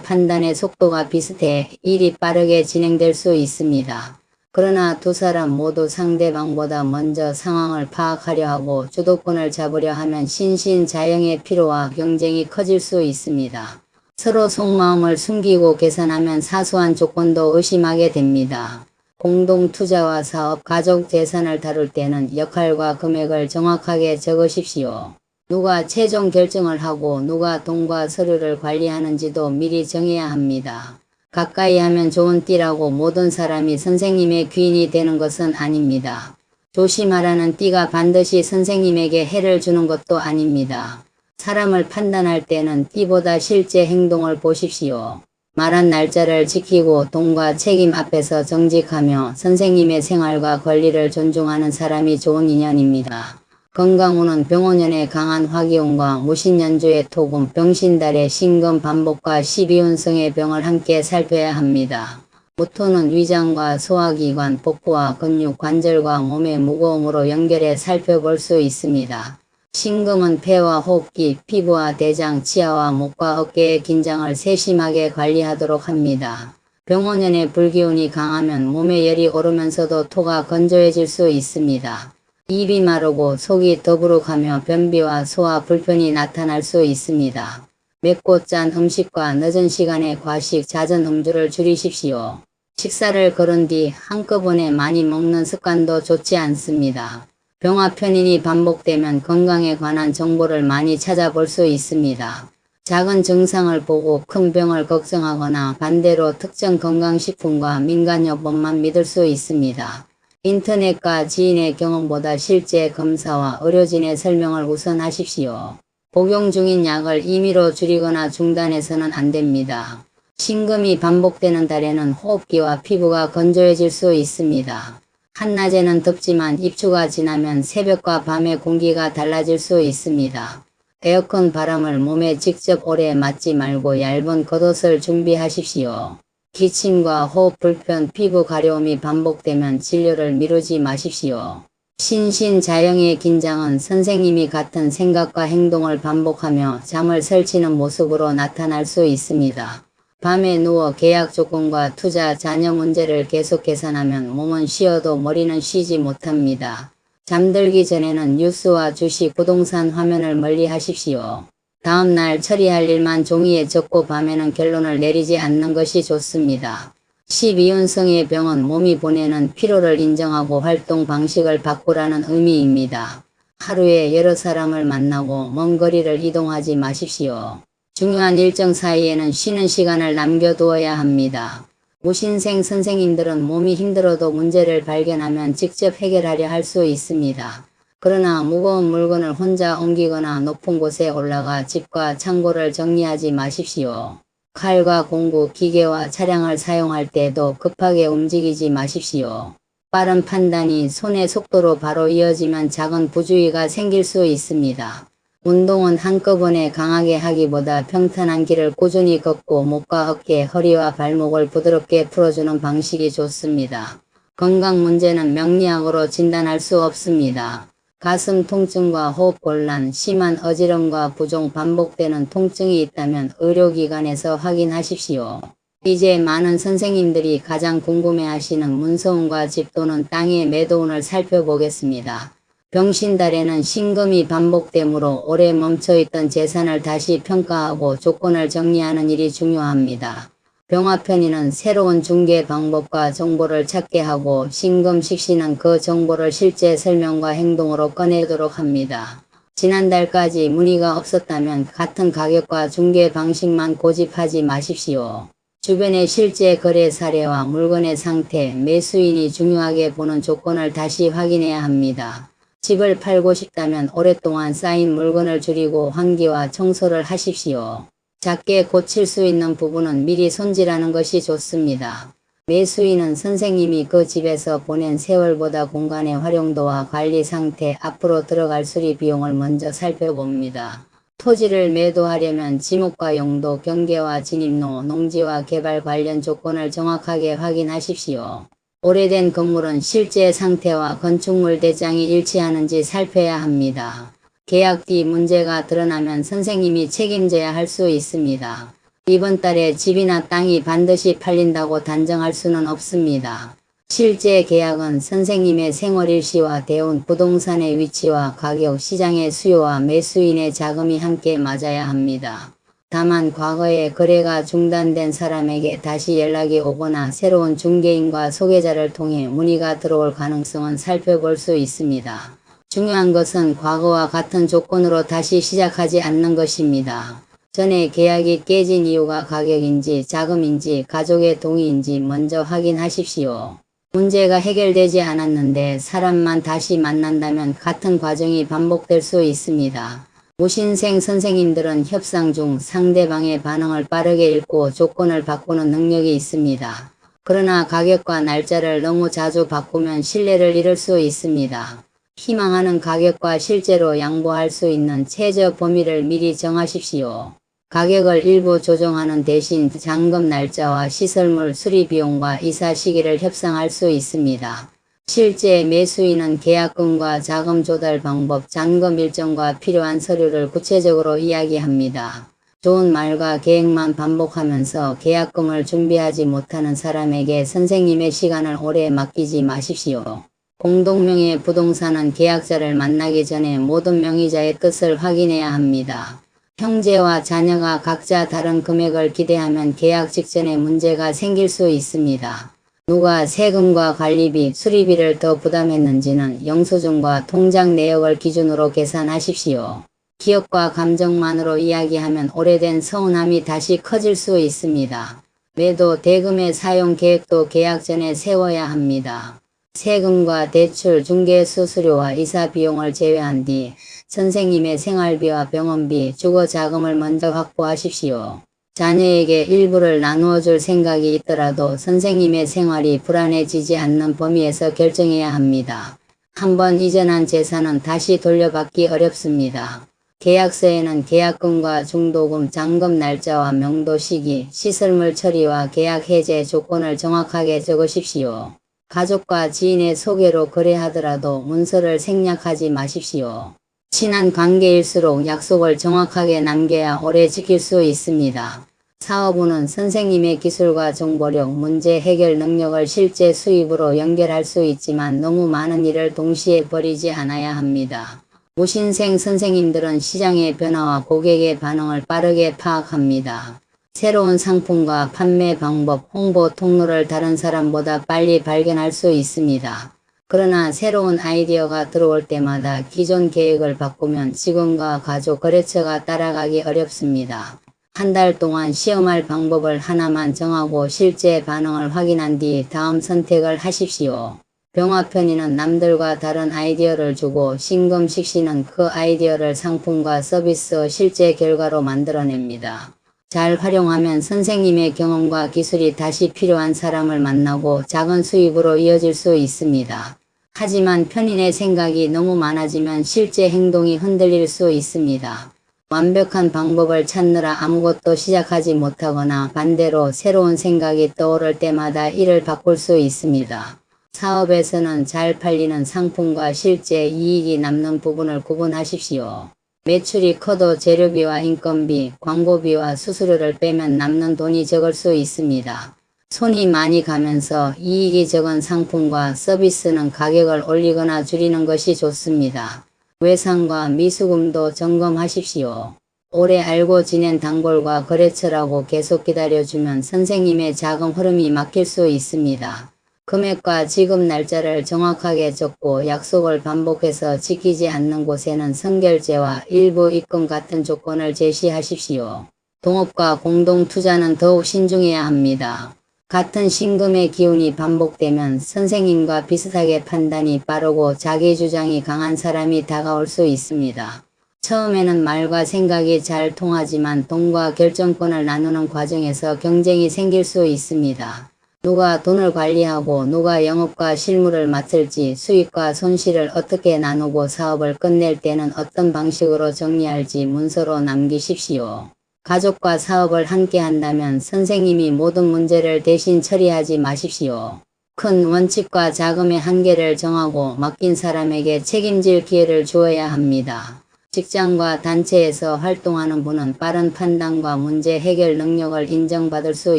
판단의 속도가 비슷해 일이 빠르게 진행될 수 있습니다. 그러나 두 사람 모두 상대방보다 먼저 상황을 파악하려 하고 주도권을 잡으려 하면 신신자영의 피로와 경쟁이 커질 수 있습니다. 서로 속마음을 숨기고 계산하면 사소한 조건도 의심하게 됩니다. 공동 투자와 사업, 가족 재산을 다룰 때는 역할과 금액을 정확하게 적으십시오. 누가 최종 결정을 하고 누가 돈과 서류를 관리하는지도 미리 정해야 합니다. 가까이 하면 좋은 띠라고 모든 사람이 선생님의 귀인이 되는 것은 아닙니다. 조심하라는 띠가 반드시 선생님에게 해를 주는 것도 아닙니다. 사람을 판단할 때는 띠보다 실제 행동을 보십시오. 말한 날짜를 지키고 돈과 책임 앞에서 정직하며 선생님의 생활과 권리를 존중하는 사람이 좋은 인연입니다. 건강운은 병원연의 강한 화기운과 무신연주의 토금, 병신달의 신금 반복과 12운성의 병을 함께 살펴야 합니다. 무토는 위장과 소화기관, 복부와 근육, 관절과 몸의 무거움으로 연결해 살펴볼 수 있습니다. 신금은 폐와 호흡기, 피부와 대장, 치아와 목과 어깨의 긴장을 세심하게 관리하도록 합니다. 병원연의 불기운이 강하면 몸에 열이 오르면서도 토가 건조해질 수 있습니다. 입이 마르고 속이 더부룩하며 변비와 소화 불편이 나타날 수 있습니다. 맵고 짠 음식과 늦은 시간에 과식, 잦은 음주를 줄이십시오. 식사를 거른 뒤 한꺼번에 많이 먹는 습관도 좋지 않습니다. 병화 편인이 반복되면 건강에 관한 정보를 많이 찾아볼 수 있습니다. 작은 증상을 보고 큰 병을 걱정하거나 반대로 특정 건강식품과 민간요법만 믿을 수 있습니다. 인터넷과 지인의 경험보다 실제 검사와 의료진의 설명을 우선하십시오. 복용 중인 약을 임의로 줄이거나 중단해서는 안 됩니다. 신금이 반복되는 달에는 호흡기와 피부가 건조해질 수 있습니다. 한낮에는 덥지만 입추가 지나면 새벽과 밤의 공기가 달라질 수 있습니다. 에어컨 바람을 몸에 직접 오래 맞지 말고 얇은 겉옷을 준비하십시오. 기침과 호흡 불편, 피부 가려움이 반복되면 진료를 미루지 마십시오. 신신자영의 긴장은 선생님이 같은 생각과 행동을 반복하며 잠을 설치는 모습으로 나타날 수 있습니다. 밤에 누워 계약 조건과 투자, 자녀 문제를 계속 계산하면 몸은 쉬어도 머리는 쉬지 못합니다. 잠들기 전에는 뉴스와 주식, 부동산 화면을 멀리 하십시오. 다음 날 처리할 일만 종이에 적고 밤에는 결론을 내리지 않는 것이 좋습니다. 12운성의 병은 몸이 보내는 피로를 인정하고 활동 방식을 바꾸라는 의미입니다. 하루에 여러 사람을 만나고 먼 거리를 이동하지 마십시오. 중요한 일정 사이에는 쉬는 시간을 남겨두어야 합니다. 무신생 선생님들은 몸이 힘들어도 문제를 발견하면 직접 해결하려 할 수 있습니다. 그러나 무거운 물건을 혼자 옮기거나 높은 곳에 올라가 집과 창고를 정리하지 마십시오. 칼과 공구, 기계와 차량을 사용할 때도 급하게 움직이지 마십시오. 빠른 판단이 손의 속도로 바로 이어지면 작은 부주의가 생길 수 있습니다. 운동은 한꺼번에 강하게 하기보다 평탄한 길을 꾸준히 걷고 목과 어깨, 허리와 발목을 부드럽게 풀어주는 방식이 좋습니다. 건강 문제는 명리학으로 진단할 수 없습니다. 가슴 통증과 호흡 곤란, 심한 어지럼과 부종, 반복되는 통증이 있다면 의료기관에서 확인하십시오. 이제 많은 선생님들이 가장 궁금해하시는 문서운과 집 또는 땅의 매도운을 살펴보겠습니다. 병신달에는 신금이 반복되므로 오래 멈춰있던 재산을 다시 평가하고 조건을 정리하는 일이 중요합니다. 병화편인은 새로운 중개 방법과 정보를 찾게 하고 신금 식신은 그 정보를 실제 설명과 행동으로 꺼내도록 합니다. 지난달까지 문의가 없었다면 같은 가격과 중개 방식만 고집하지 마십시오. 주변의 실제 거래 사례와 물건의 상태, 매수인이 중요하게 보는 조건을 다시 확인해야 합니다. 집을 팔고 싶다면 오랫동안 쌓인 물건을 줄이고 환기와 청소를 하십시오. 작게 고칠 수 있는 부분은 미리 손질하는 것이 좋습니다. 매수인은 선생님이 그 집에서 보낸 세월보다 공간의 활용도와 관리 상태, 앞으로 들어갈 수리 비용을 먼저 살펴봅니다. 토지를 매도하려면 지목과 용도, 경계와 진입로, 농지와 개발 관련 조건을 정확하게 확인하십시오. 오래된 건물은 실제 상태와 건축물 대장이 일치하는지 살펴야 합니다. 계약 뒤 문제가 드러나면 선생님이 책임져야 할 수 있습니다. 이번 달에 집이나 땅이 반드시 팔린다고 단정할 수는 없습니다. 실제 계약은 선생님의 생활일시와 대운 부동산의 위치와 가격, 시장의 수요와 매수인의 자금이 함께 맞아야 합니다. 다만 과거에 거래가 중단된 사람에게 다시 연락이 오거나 새로운 중개인과 소개자를 통해 문의가 들어올 가능성은 살펴볼 수 있습니다. 중요한 것은 과거와 같은 조건으로 다시 시작하지 않는 것입니다. 전에 계약이 깨진 이유가 가격인지 자금인지 가족의 동의인지 먼저 확인하십시오. 문제가 해결되지 않았는데 사람만 다시 만난다면 같은 과정이 반복될 수 있습니다. 무신생 선생님들은 협상 중 상대방의 반응을 빠르게 읽고 조건을 바꾸는 능력이 있습니다. 그러나 가격과 날짜를 너무 자주 바꾸면 신뢰를 잃을 수 있습니다. 희망하는 가격과 실제로 양보할 수 있는 최저 범위를 미리 정하십시오. 가격을 일부 조정하는 대신 잔금 날짜와 시설물 수리 비용과 이사 시기를 협상할 수 있습니다. 실제 매수인은 계약금과 자금 조달 방법, 잔금 일정과 필요한 서류를 구체적으로 이야기합니다. 좋은 말과 계획만 반복하면서 계약금을 준비하지 못하는 사람에게 선생님의 시간을 오래 맡기지 마십시오. 공동명의 부동산은 계약자를 만나기 전에 모든 명의자의 뜻을 확인해야 합니다. 형제와 자녀가 각자 다른 금액을 기대하면 계약 직전에 문제가 생길 수 있습니다. 누가 세금과 관리비, 수리비를 더 부담했는지는 영수증과 통장 내역을 기준으로 계산하십시오. 기억과 감정만으로 이야기하면 오래된 서운함이 다시 커질 수 있습니다. 매도 대금의 사용 계획도 계약 전에 세워야 합니다. 세금과 대출, 중개 수수료와 이사 비용을 제외한 뒤 선생님의 생활비와 병원비, 주거 자금을 먼저 확보하십시오. 자녀에게 일부를 나누어 줄 생각이 있더라도 선생님의 생활이 불안해지지 않는 범위에서 결정해야 합니다. 한번 이전한 재산은 다시 돌려받기 어렵습니다. 계약서에는 계약금과 중도금, 잔금 날짜와 명도 시기, 시설물 처리와 계약 해제 조건을 정확하게 적으십시오. 가족과 지인의 소개로 거래하더라도 문서를 생략하지 마십시오. 친한 관계일수록 약속을 정확하게 남겨야 오래 지킬 수 있습니다. 사업운은 선생님의 기술과 정보력, 문제 해결 능력을 실제 수입으로 연결할 수 있지만 너무 많은 일을 동시에 벌이지 않아야 합니다. 무신생 선생님들은 시장의 변화와 고객의 반응을 빠르게 파악합니다. 새로운 상품과 판매 방법, 홍보 통로를 다른 사람보다 빨리 발견할 수 있습니다. 그러나 새로운 아이디어가 들어올 때마다 기존 계획을 바꾸면 직원과 가족, 거래처가 따라가기 어렵습니다. 한 달 동안 시험할 방법을 하나만 정하고 실제 반응을 확인한 뒤 다음 선택을 하십시오. 병화편의는 남들과 다른 아이디어를 주고 신금식신은 그 아이디어를 상품과 서비스 실제 결과로 만들어냅니다. 잘 활용하면 선생님의 경험과 기술이 다시 필요한 사람을 만나고 작은 수입으로 이어질 수 있습니다. 하지만 편인의 생각이 너무 많아지면 실제 행동이 흔들릴 수 있습니다. 완벽한 방법을 찾느라 아무것도 시작하지 못하거나 반대로 새로운 생각이 떠오를 때마다 일을 바꿀 수 있습니다. 사업에서는 잘 팔리는 상품과 실제 이익이 남는 부분을 구분하십시오. 매출이 커도 재료비와 인건비, 광고비와 수수료를 빼면 남는 돈이 적을 수 있습니다. 손이 많이 가면서 이익이 적은 상품과 서비스는 가격을 올리거나 줄이는 것이 좋습니다. 외상과 미수금도 점검하십시오. 오래 알고 지낸 단골과 거래처라고 계속 기다려주면 선생님의 자금 흐름이 막힐 수 있습니다. 금액과 지급 날짜를 정확하게 적고 약속을 반복해서 지키지 않는 곳에는 선결제와 일부 입금 같은 조건을 제시하십시오. 동업과 공동투자는 더욱 신중해야 합니다. 같은 신금의 기운이 반복되면 선생님과 비슷하게 판단이 빠르고 자기 주장이 강한 사람이 다가올 수 있습니다. 처음에는 말과 생각이 잘 통하지만 돈과 결정권을 나누는 과정에서 경쟁이 생길 수 있습니다. 누가 돈을 관리하고 누가 영업과 실무를 맡을지, 수익과 손실을 어떻게 나누고 사업을 끝낼 때는 어떤 방식으로 정리할지 문서로 남기십시오. 가족과 사업을 함께 한다면 선생님이 모든 문제를 대신 처리하지 마십시오. 큰 원칙과 자금의 한계를 정하고 맡긴 사람에게 책임질 기회를 주어야 합니다. 직장과 단체에서 활동하는 분은 빠른 판단과 문제 해결 능력을 인정받을 수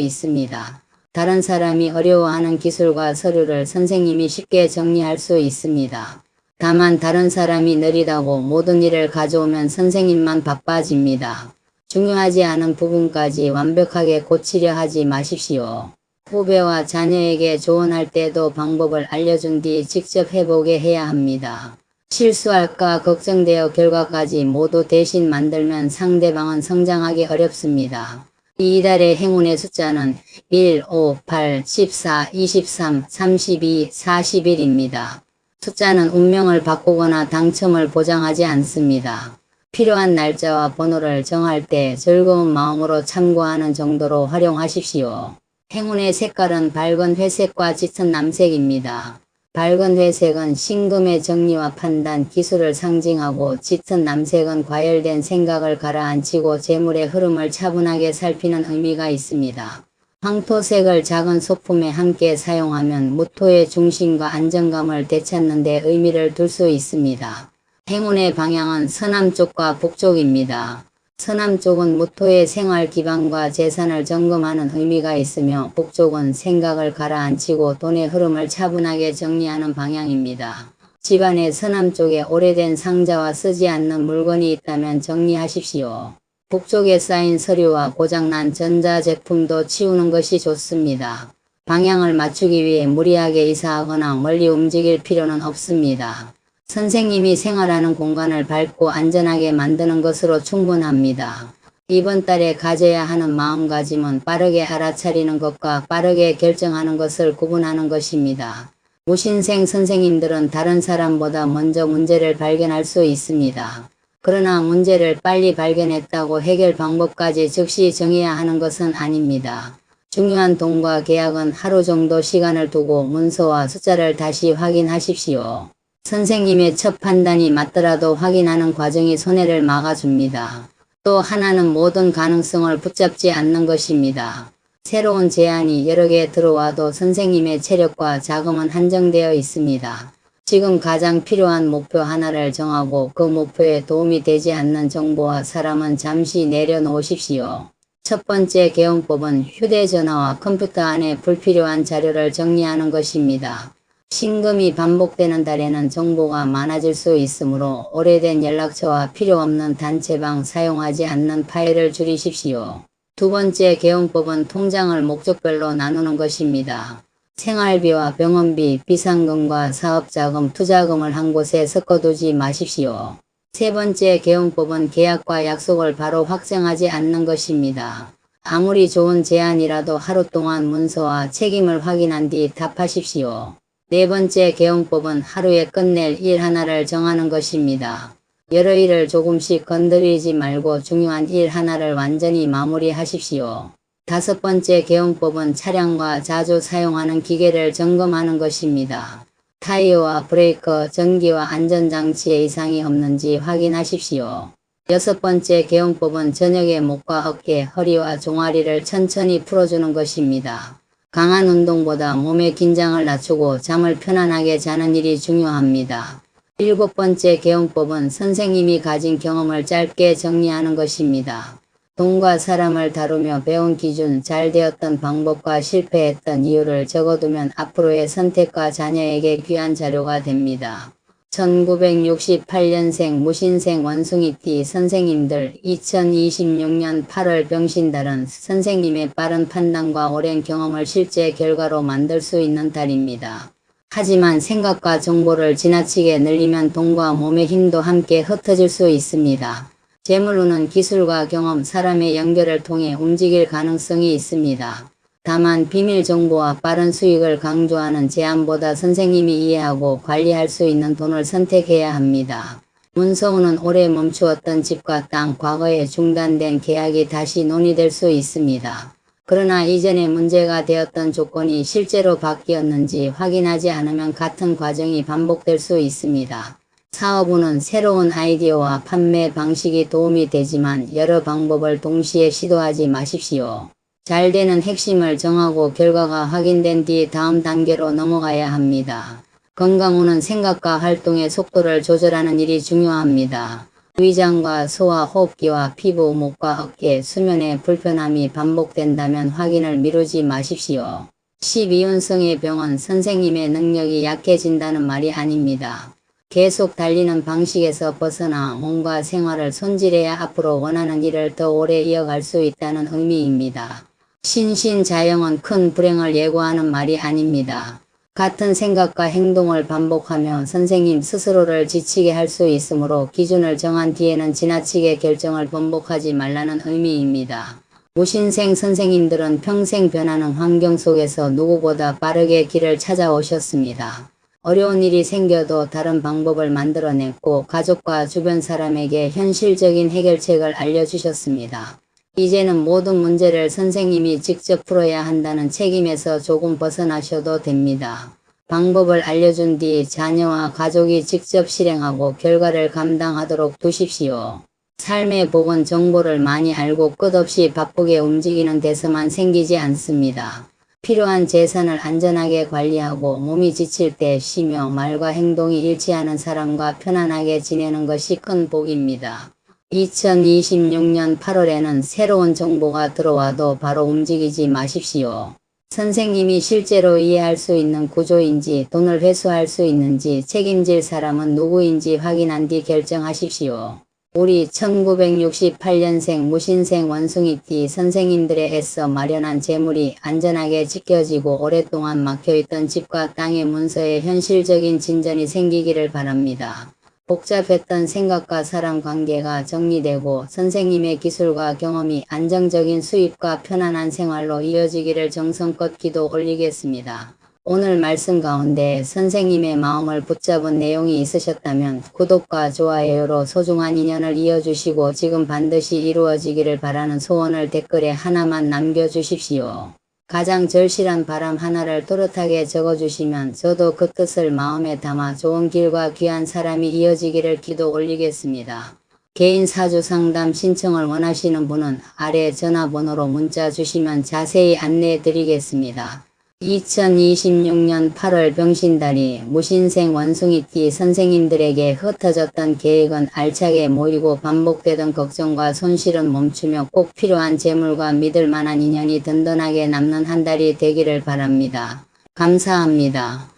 있습니다. 다른 사람이 어려워하는 기술과 서류를 선생님이 쉽게 정리할 수 있습니다. 다만 다른 사람이 느리다고 모든 일을 가져오면 선생님만 바빠집니다. 중요하지 않은 부분까지 완벽하게 고치려 하지 마십시오. 후배와 자녀에게 조언할 때도 방법을 알려준 뒤 직접 해보게 해야 합니다. 실수할까 걱정되어 결과까지 모두 대신 만들면 상대방은 성장하기 어렵습니다. 이달의 행운의 숫자는 1, 5, 8, 14, 23, 32, 41입니다. 숫자는 운명을 바꾸거나 당첨을 보장하지 않습니다. 필요한 날짜와 번호를 정할 때 즐거운 마음으로 참고하는 정도로 활용하십시오. 행운의 색깔은 밝은 회색과 짙은 남색입니다. 밝은 회색은 신금의 정리와 판단, 기술을 상징하고 짙은 남색은 과열된 생각을 가라앉히고 재물의 흐름을 차분하게 살피는 의미가 있습니다. 황토색을 작은 소품에 함께 사용하면 무토의 중심과 안정감을 되찾는 데 의미를 둘 수 있습니다. 행운의 방향은 서남쪽과 북쪽입니다. 서남쪽은 무토의 생활 기반과 재산을 점검하는 의미가 있으며 북쪽은 생각을 가라앉히고 돈의 흐름을 차분하게 정리하는 방향입니다. 집안의 서남쪽에 오래된 상자와 쓰지 않는 물건이 있다면 정리하십시오. 북쪽에 쌓인 서류와 고장난 전자제품도 치우는 것이 좋습니다. 방향을 맞추기 위해 무리하게 이사하거나 멀리 움직일 필요는 없습니다. 선생님이 생활하는 공간을 밝고 안전하게 만드는 것으로 충분합니다. 이번 달에 가져야 하는 마음가짐은 빠르게 알아차리는 것과 빠르게 결정하는 것을 구분하는 것입니다. 무신생 선생님들은 다른 사람보다 먼저 문제를 발견할 수 있습니다. 그러나 문제를 빨리 발견했다고 해결 방법까지 즉시 정해야 하는 것은 아닙니다. 중요한 돈과 계약은 하루 정도 시간을 두고 문서와 숫자를 다시 확인하십시오. 선생님의 첫 판단이 맞더라도 확인하는 과정이 손해를 막아줍니다. 또 하나는 모든 가능성을 붙잡지 않는 것입니다. 새로운 제안이 여러 개 들어와도 선생님의 체력과 자금은 한정되어 있습니다. 지금 가장 필요한 목표 하나를 정하고 그 목표에 도움이 되지 않는 정보와 사람은 잠시 내려놓으십시오. 첫 번째 개헌법은 휴대전화와 컴퓨터 안에 불필요한 자료를 정리하는 것입니다. 신금이 반복되는 달에는 정보가 많아질 수 있으므로 오래된 연락처와 필요없는 단체방 사용하지 않는 파일을 줄이십시오. 두 번째 개헌법은 통장을 목적별로 나누는 것입니다. 생활비와 병원비, 비상금과 사업자금, 투자금을 한 곳에 섞어두지 마십시오. 세 번째 개헌법은 계약과 약속을 바로 확정하지 않는 것입니다. 아무리 좋은 제안이라도 하루 동안 문서와 책임을 확인한 뒤 답하십시오. 네 번째 개헌법은 하루에 끝낼 일 하나를 정하는 것입니다. 여러 일을 조금씩 건드리지 말고 중요한 일 하나를 완전히 마무리하십시오. 다섯 번째 개헌법은 차량과 자주 사용하는 기계를 점검하는 것입니다. 타이어와 브레이크, 전기와 안전장치에 이상이 없는지 확인하십시오. 여섯 번째 개헌법은 저녁에 목과 어깨, 허리와 종아리를 천천히 풀어주는 것입니다. 강한 운동보다 몸의 긴장을 낮추고 잠을 편안하게 자는 일이 중요합니다. 일곱 번째 개헌법은 선생님이 가진 경험을 짧게 정리하는 것입니다. 돈과 사람을 다루며 배운 기준, 잘 되었던 방법과 실패했던 이유를 적어두면 앞으로의 선택과 자녀에게 귀한 자료가 됩니다. 1968년생 무신생 원숭이띠 선생님들 2026년 8월 병신달은 선생님의 빠른 판단과 오랜 경험을 실제 결과로 만들 수 있는 달입니다. 하지만 생각과 정보를 지나치게 늘리면 돈과 몸의 힘도 함께 흩어질 수 있습니다. 재물운은 기술과 경험, 사람의 연결을 통해 움직일 가능성이 있습니다. 다만 비밀 정보와 빠른 수익을 강조하는 제안보다 선생님이 이해하고 관리할 수 있는 돈을 선택해야 합니다. 문서운은 오래 멈추었던 집과 땅, 과거에 중단된 계약이 다시 논의될 수 있습니다. 그러나 이전에 문제가 되었던 조건이 실제로 바뀌었는지 확인하지 않으면 같은 과정이 반복될 수 있습니다. 사업운은 새로운 아이디어와 판매 방식이 도움이 되지만 여러 방법을 동시에 시도하지 마십시오. 잘 되는 핵심을 정하고 결과가 확인된 뒤 다음 단계로 넘어가야 합니다. 건강운은 생각과 활동의 속도를 조절하는 일이 중요합니다. 위장과 소화, 호흡기와 피부, 목과 어깨, 수면의 불편함이 반복된다면 확인을 미루지 마십시오. 12운성의 병은 선생님의 능력이 약해진다는 말이 아닙니다. 계속 달리는 방식에서 벗어나 몸과 생활을 손질해야 앞으로 원하는 일을 더 오래 이어갈 수 있다는 의미입니다. 신신자영은 큰 불행을 예고하는 말이 아닙니다. 같은 생각과 행동을 반복하며 선생님 스스로를 지치게 할 수 있으므로 기준을 정한 뒤에는 지나치게 결정을 번복하지 말라는 의미입니다. 무신생 선생님들은 평생 변하는 환경 속에서 누구보다 빠르게 길을 찾아오셨습니다. 어려운 일이 생겨도 다른 방법을 만들어냈고 가족과 주변 사람에게 현실적인 해결책을 알려주셨습니다. 이제는 모든 문제를 선생님이 직접 풀어야 한다는 책임에서 조금 벗어나셔도 됩니다. 방법을 알려준 뒤 자녀와 가족이 직접 실행하고 결과를 감당하도록 두십시오. 삶의 복은 정보를 많이 알고 끝없이 바쁘게 움직이는 데서만 생기지 않습니다. 필요한 재산을 안전하게 관리하고 몸이 지칠 때 쉬며 말과 행동이 일치하는 사람과 편안하게 지내는 것이 큰 복입니다. 2026년 8월에는 새로운 정보가 들어와도 바로 움직이지 마십시오. 선생님이 실제로 이해할 수 있는 구조인지 돈을 회수할 수 있는지 책임질 사람은 누구인지 확인한 뒤 결정하십시오. 우리 1968년생 무신생 원숭이띠 선생님들의 애써 마련한 재물이 안전하게 지켜지고 오랫동안 막혀있던 집과 땅의 문서에 현실적인 진전이 생기기를 바랍니다. 복잡했던 생각과 사람 관계가 정리되고 선생님의 기술과 경험이 안정적인 수입과 편안한 생활로 이어지기를 정성껏 기도 올리겠습니다. 오늘 말씀 가운데 선생님의 마음을 붙잡은 내용이 있으셨다면 구독과 좋아요로 소중한 인연을 이어주시고 지금 반드시 이루어지기를 바라는 소원을 댓글에 하나만 남겨주십시오. 가장 절실한 바람 하나를 또렷하게 적어주시면 저도 그 뜻을 마음에 담아 좋은 길과 귀한 사람이 이어지기를 기도 올리겠습니다. 개인 사주 상담 신청을 원하시는 분은 아래 전화번호로 문자 주시면 자세히 안내해 드리겠습니다. 2026년 8월 병신달이 무신생 원숭이띠 선생님들에게 흩어졌던 계획은 알차게 모이고 반복되던 걱정과 손실은 멈추며 꼭 필요한 재물과 믿을 만한 인연이 든든하게 남는 한 달이 되기를 바랍니다. 감사합니다.